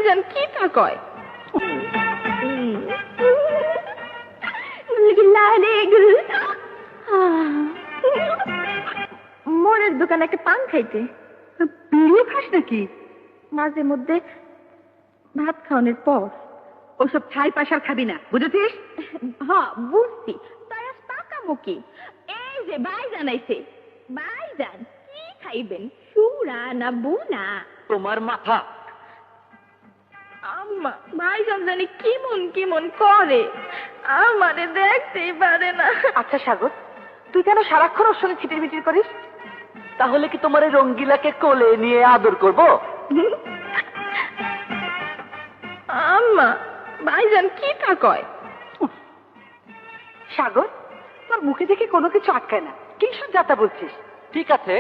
ভাইজান কি তা কয়? মোড়ের দোকানে একটা পান খাইতে। বিড়িও খাস নাকি? মাঝে মধ্যে ভাত খাওয়ানোর পর। ওসব ছাই পাশার খাবি না, বুঝেছিস? হ্যাঁ বুঝছি, তাই আজ পাকামো কি? এই যে ভাইজান আইছে। ভাইজান কি খাইবেন, সুরা না বুনা? তোমার মাথা। আম্মা ভাইজান জানি কেমন কেমন করে, আমারে দেখতেই পারে না। আচ্ছা সাগর, তুই কেন সারাক্ষণ ওর সঙ্গে ছিটির মিটির করিস? তাহলে কি তোমার এই রঙ্গিলাকে কোলে নিয়ে আদর করব? আম্মা ভাইজান কি তা কয়? সাগর, তোর মুখে দেখে কোনো কিছু আটকায় না, কি সব যাতা বলছিস? ঠিক আছে,